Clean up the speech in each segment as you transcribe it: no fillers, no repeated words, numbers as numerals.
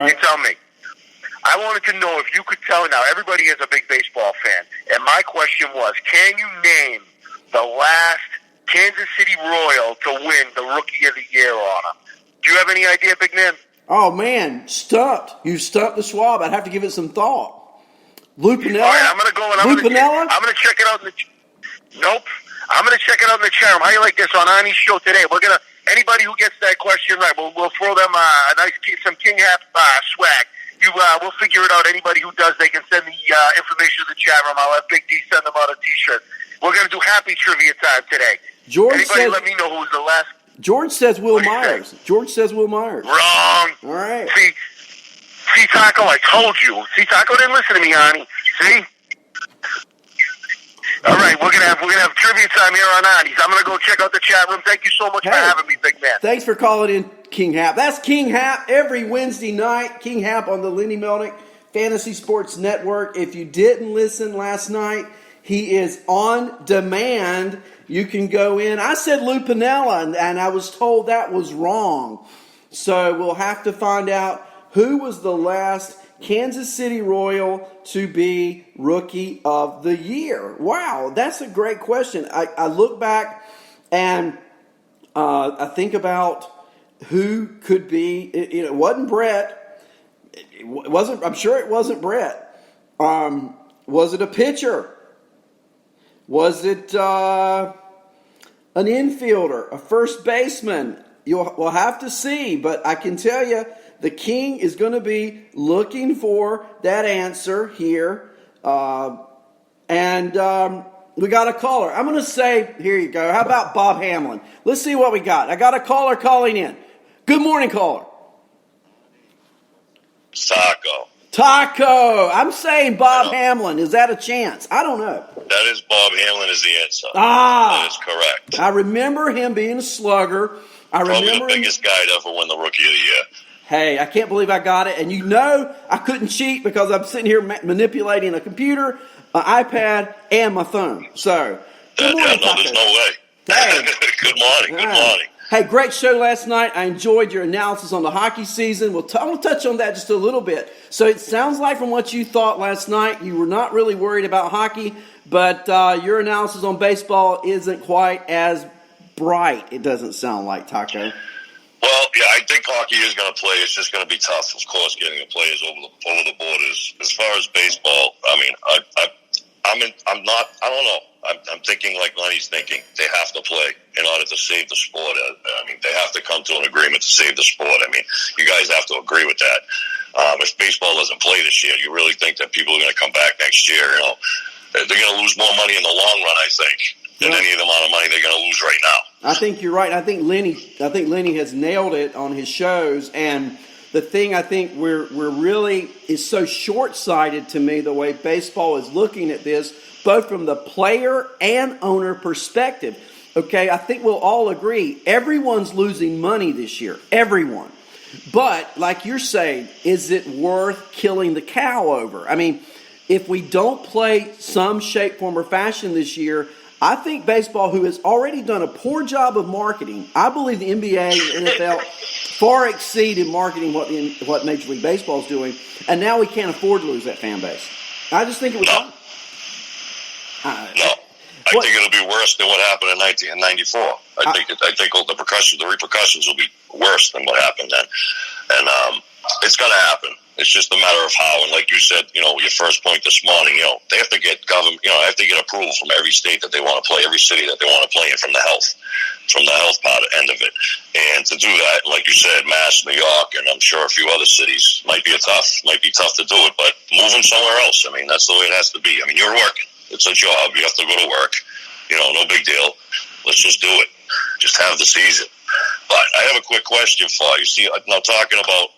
You tell me. I wanted to know if you could tell. Now, everybody is a big baseball fan, and my question was, can you name the last Kansas City Royal to win the Rookie of the Year honor? Do you have any idea, big man? Oh, man, stumped. You stumped the Schwab. I'd have to give it some thought. Lou Piniella? All right, I'm going to go and I'm going to check it out in the... Nope. I'm going to check it out in the chat room. How you like this on Ani's show today? We're going to... Anybody who gets that question right, we'll throw them some King Hap swag. We'll figure it out. Anybody who does, they can send the information to the chat room. I'll have Big D send them out a T-shirt. We're going to do happy trivia time today. Anybody let me know who's the last... George says Will Myers. George says Will Myers. Wrong. All right. See, Taco, I told you. See, Taco didn't listen to me, Ani. See? All right, we're gonna have trivia time here on Ani's. I'm gonna go check out the chat room. Thank you so much for having me, big man. Thanks for calling in, King Hap. That's King Hap every Wednesday night. King Hap on the Lenny Melnick Fantasy Sports Network. If you didn't listen last night, he is on demand. You can go in. I said Lou Piniella, and I was told that was wrong. So we'll have to find out who was the last Kansas City Royal to be Rookie of the Year. Wow, that's a great question. I look back and I think about who could be. It wasn't Brett. It wasn't. I'm sure it wasn't Brett. Was it a pitcher? Was it an infielder, a first baseman? We'll have to see, but I can tell you the King is going to be looking for that answer here. And we got a caller. I'm going to say, here you go. How about Bob Hamlin? Let's see what we got. I got a caller calling in. Good morning, caller. Taco. I'm saying Bob Hamlin. Is that a chance? I don't know. That is Bob Hamlin is the answer. That is correct. I remember him being a slugger. Probably the biggest guy to ever win the Rookie of the Year. Hey, I can't believe I got it. And I couldn't cheat because I'm sitting here manipulating a computer, an iPad, and my phone. So, good morning, Taco. There's no way. Hey. Good morning. Hey, great show last night. I enjoyed your analysis on the hockey season. I'm going to touch on that just a little bit. So it sounds like from what you thought last night, you were not really worried about hockey, but your analysis on baseball isn't quite as bright, it doesn't sound like, Taco. Well, yeah, I think hockey is going to play. It's just going to be tough, of course, getting the players over the borders. As far as baseball, I mean, I'm not. I don't know. I'm thinking like Lenny's thinking. They have to play in order to save the sport. I mean, they have to come to an agreement to save the sport. I mean, you guys have to agree with that. If baseball doesn't play this year, you really think that people are going to come back next year? You know, they're going to lose more money in the long run, I think, than any of the amount of money they're going to lose right now. I think you're right. I think Lenny has nailed it on his shows. And the thing I think we're really is so short-sighted to me, the way baseball is looking at this, both from the player and owner perspective. Okay, I think we'll all agree everyone's losing money this year. Everyone. But like you're saying, is it worth killing the cow over? I mean, if we don't play some shape, form, or fashion this year, I think baseball, who has already done a poor job of marketing, I believe the NBA and NFL far exceed in marketing what Major League Baseball is doing, and now we can't afford to lose that fan base. I just think it was wrong. I think it'll be worse than what happened in 1994. I think the repercussions will be worse than what happened then, and it's going to happen. It's just a matter of how. And like you said, your first point this morning, they have to get government, have to get approval from every state that they want to play, every city that they want to play in from the health part end of it. And to do that, like you said, Mass, New York, and I'm sure a few other cities might be tough to do it, but move them somewhere else. I mean, that's the way it has to be. I mean, you're working. It's a job. You have to go to work. No big deal. Let's just do it. Just have the season. But I have a quick question for you. See, now talking about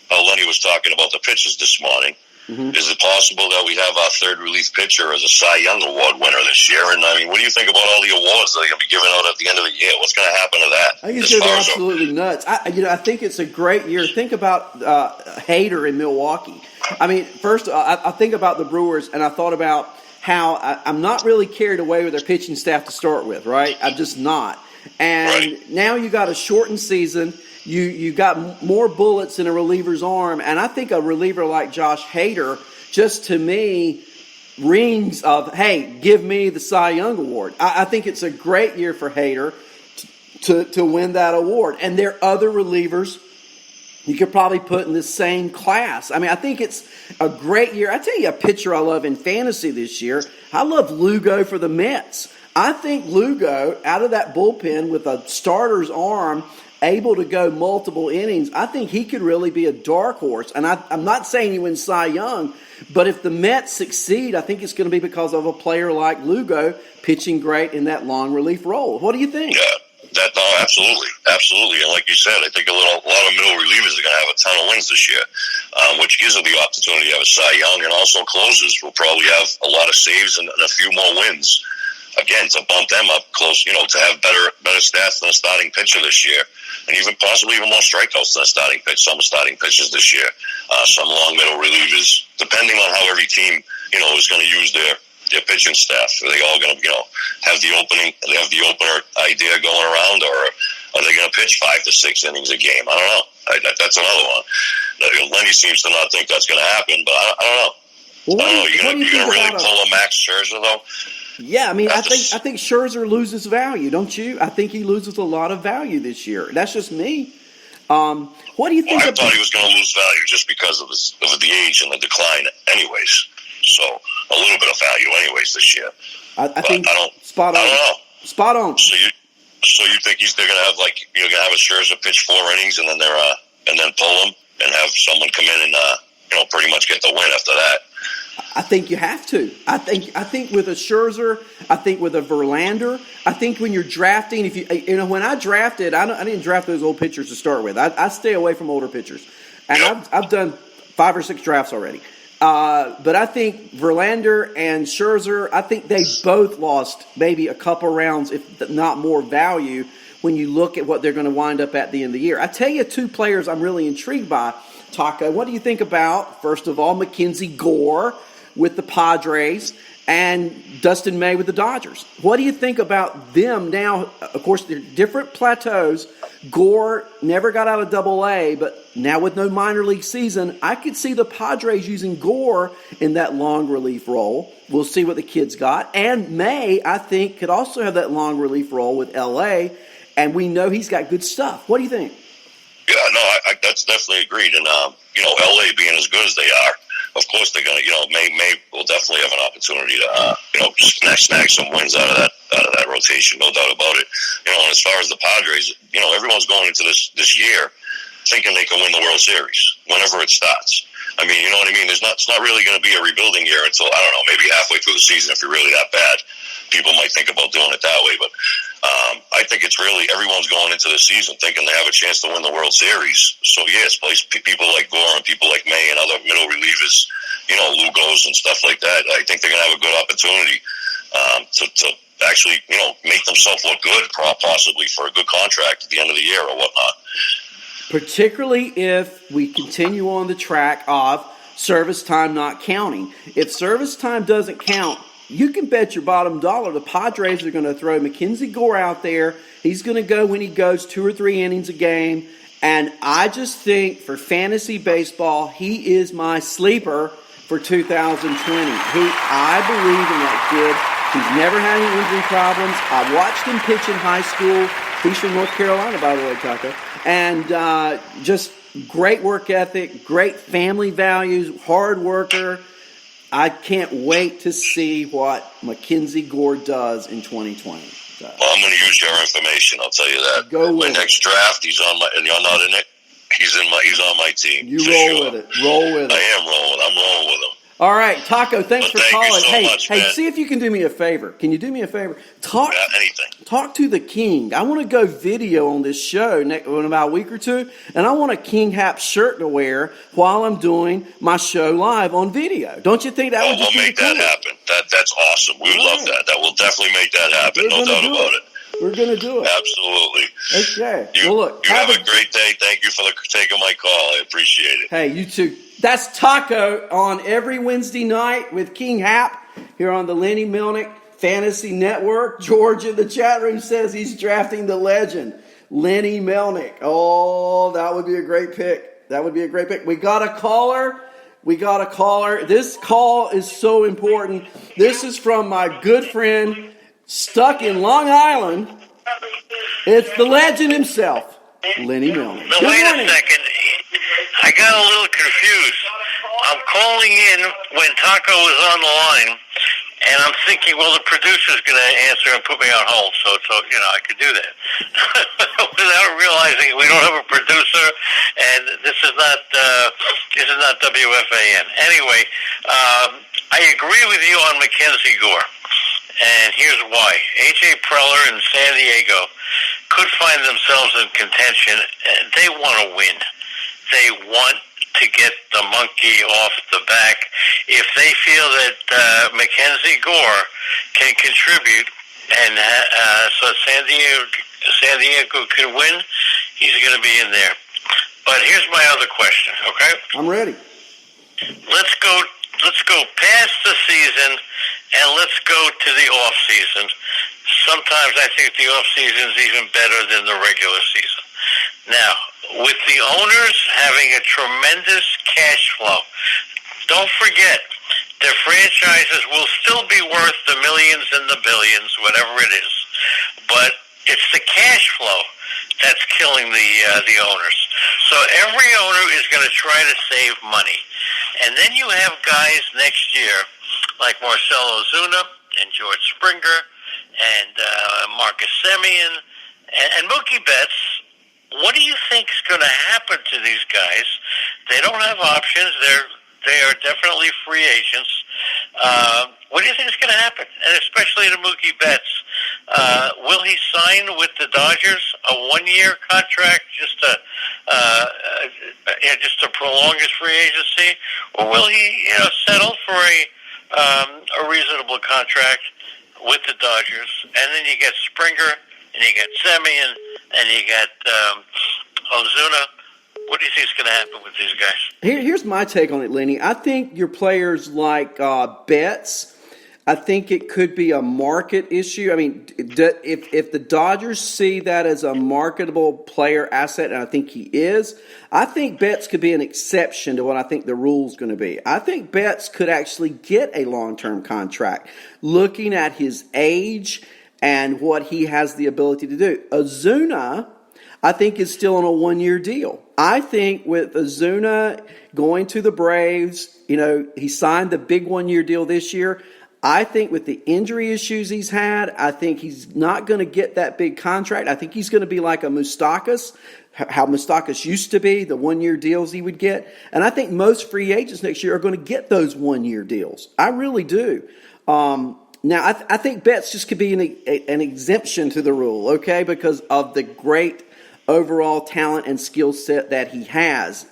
how Lenny was talking about the pitchers this morning, is it possible that we have our third relief pitcher as a Cy Young Award winner this year? And I mean, what do you think about all the awards that are going to be given out at the end of the year? What's going to happen to that? I think it's going to be absolutely nuts. I think it's a great year. Think about Hader in Milwaukee. I mean, first, I think about the Brewers, and I thought about how I'm not really carried away with their pitching staff to start with, right? I'm just not. And now you got a shortened season. you got more bullets in a reliever's arm, and I think a reliever like Josh Hader, just to me, rings of, hey, give me the Cy Young Award. I think it's a great year for Hader to win that award. And there are other relievers you could probably put in the same class. I mean, I think it's a great year. I tell you a pitcher I love in fantasy this year. I love Lugo for the Mets. I think Lugo, out of that bullpen with a starter's arm, able to go multiple innings, I think he could really be a dark horse. And I'm not saying he wins Cy Young, but if the Mets succeed, I think it's going to be because of a player like Lugo pitching great in that long relief role. What do you think? Yeah. Absolutely. And like you said, I think a lot of middle relievers are going to have a ton of wins this year, which gives them the opportunity to have a Cy Young, and also closers will probably have a lot of saves and a few more wins. Again, to bump them up close, to have better stats than a starting pitcher this year, and possibly even more strikeouts than some starting pitchers this year. Some long middle relievers, depending on how every team, is going to use their pitching staff. Are they all going to, have the opener idea going around, or are they going to pitch 5 to 6 innings a game? I don't know. That's another one. Lenny seems to not think that's going to happen, but I don't know. Well, I don't know. You're going to really pull a Max Scherzer, though? Yeah, I mean, I think Scherzer loses value, don't you? I think he loses a lot of value this year. That's just me. What do you think? I thought he was going to lose value just because of the age and the decline, anyways. So a little bit of value, anyways, this year. I think spot on. I don't know. Spot on. So you think they're going to have you're going to have a Scherzer pitch 4 innings and then and then pull him and have someone come in and pretty much get the win after that? I think you have to. I think with a Scherzer, I think with a Verlander, I think when you're drafting, when I drafted, I didn't draft those old pitchers to start with. I stay away from older pitchers, and yep. I've done 5 or 6 drafts already. But I think Verlander and Scherzer, I think they both lost maybe a couple rounds, if not more value, when you look at what they're going to wind up at the end of the year. I tell you 2 players I'm really intrigued by, Taco. What do you think about, first of all, Mackenzie Gore with the Padres and Dustin May with the Dodgers? What do you think about them now? Of course, they're different plateaus. Gore never got out of Double-A, but now with no minor league season, I could see the Padres using Gore in that long relief role. We'll see what the kid's got. And May, I think, could also have that long relief role with L.A., and we know he's got good stuff. What do you think? Yeah, no, that's definitely agreed. And, L.A. being as good as they are, of course they're going to, May will definitely have an opportunity to, snag some wins out of that rotation, no doubt about it. And as far as the Padres, everyone's going into this year thinking they can win the World Series whenever it starts. I mean, you know what I mean? It's not really going to be a rebuilding year until, I don't know, maybe halfway through the season if you're really that bad. People might think about doing it that way, but I think it's really everyone's going into the season thinking they have a chance to win the World Series. So, yes, people like Gore and people like May and other middle relievers, Lugos and stuff like that, I think they're going to have a good opportunity to actually, make themselves look good, possibly for a good contract at the end of the year or whatnot. Particularly if we continue on the track of service time not counting. If service time doesn't count, you can bet your bottom dollar the Padres are going to throw Mackenzie Gore out there. He's going to go when he goes 2 or 3 innings a game. And I just think for fantasy baseball, he is my sleeper for 2020. I believe in that kid. He's never had any injury problems. I watched him pitch in high school. He's from North Carolina, by the way, Taco. And just great work ethic, great family values, hard worker. I can't wait to see what Mackenzie Gore does in 2020. So. Well, I'm going to use your information. I'll tell you that. Go with my next draft, he's on my, and you're not in it. He's on my team. You roll with it. Roll with it. I am rolling. I'm rolling with him. All right, Taco, thanks for calling. Thank you so much, man. See if you can do me a favor. Can you do me a favor? Anything. Talk to the King. I want to go video on this show in about a week or 2, and I want a King Hap shirt to wear while I'm doing my show live on video. Don't you think that would just be We'll make that happen. That's awesome. We would love that. That will definitely make that happen. No doubt about it. We're going to do it. Absolutely. Okay. You have a great day. Thank you for taking my call. I appreciate it. Hey, you too. That's Taco on every Wednesday night with King Hap here on the Lenny Milnick Fantasy Network. George in the chat room says he's drafting the legend. Lenny Melnick. Oh, that would be a great pick. That would be a great pick. We got a caller. This call is so important. This is from my good friend stuck in Long Island. It's the legend himself, Lenny Melnick. Now, wait a second. I got a little confused. I'm calling in when Taco was on the line, and I'm thinking, well, the producer's going to answer and put me on hold, so I could do that. Without realizing we don't have a producer, and this is not WFAN. Anyway, I agree with you on Mackenzie Gore, and here's why. A.J. Preller in San Diego could find themselves in contention, and they want to win. They want to get the monkey off the back. If they feel that Mackenzie Gore can contribute, and so San Diego can win, he's going to be in there. But here's my other question. Okay, I'm ready. Let's go past the season, and let's go to the off season. Sometimes I think the off season is even better than the regular season. Now, with the owners having a tremendous cash flow, don't forget, their franchises will still be worth the millions and the billions, whatever it is. But it's the cash flow that's killing the owners. So every owner is going to try to save money. And then you have guys next year like Marcell Ozuna and George Springer and Marcus Semien and Mookie Betts. What do you think is going to happen to these guys? They don't have options. They are definitely free agents. What do you think is going to happen? And especially to Mookie Betts. Will he sign with the Dodgers a one-year contract just to prolong his free agency, or will he settle for a reasonable contract with the Dodgers? And then you get Springer, and you get Semien, and you got Ozuna. What do you think is going to happen with these guys? Here's my take on it, Lenny. I think your players like Betts, I think it could be a market issue. I mean, if the Dodgers see that as a marketable player asset, and I think he is, I think Betts could be an exception to what I think the rule's going to be. I think Betts could actually get a long-term contract, looking at his age and what he has the ability to do. Ozuna, I think, is still on a one-year deal. I think with Ozuna going to the Braves, he signed the big one-year deal this year. I think with the injury issues he's had, I think he's not going to get that big contract. I think he's going to be like a Moustakas, how Moustakas used to be, the one-year deals he would get. And I think most free agents next year are going to get those one-year deals. I really do. Now, I think Betts just could be an exemption to the rule, okay, because of the great overall talent and skill set that he has.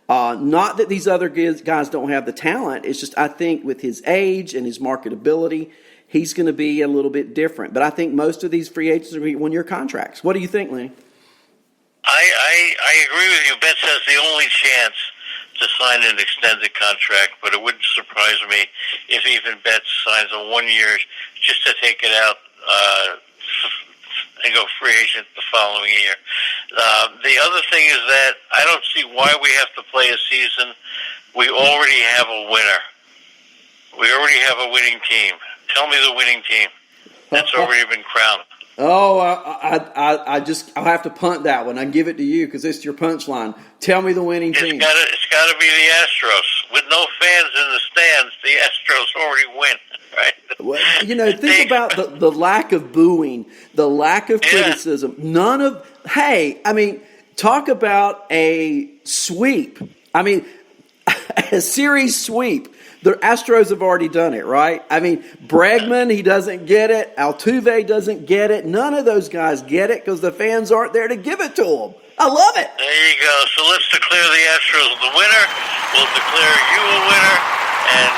Not that these other guys don't have the talent. It's just I think with his age and his marketability, he's going to be a little bit different. But I think most of these free agents are going to be one-year contracts. What do you think, Lenny? I agree with you. Betts has the only chance to sign an extended contract, but it wouldn't surprise me if even Betts signs a 1 year just to take it out and go free agent the following year. The other thing is that I don't see why we have to play a season. We already have a winner. We already have a winning team. Tell me the winning team that's already been crowned. Oh, I'll have to punt that one. I give it to you because it's your punchline. Tell me the winning team. It's got to be the Astros. With no fans in the stands, the Astros already win, right? Well, think about the lack of booing, the lack of criticism. Talk about a sweep. A series sweep. The Astros have already done it, right? Bregman, he doesn't get it. Altuve doesn't get it. None of those guys get it because the fans aren't there to give it to them. I love it. There you go. So let's declare the Astros the winner. We'll declare you a winner. And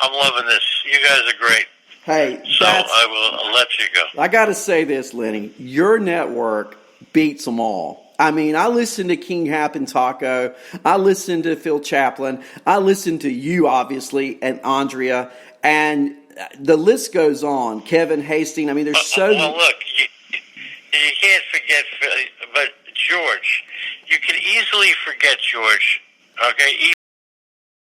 I'm loving this. You guys are great. Hey, so I'll let you go. I got to say this, Lenny. Your network beats them all. I listen to King Hap and Taco. I listen to Phil Chaplin. I listen to you, obviously, and Andrea. And the list goes on. Kevin Hastings. There's so... Well, look, You can't forget, but George, you can easily forget George. Okay,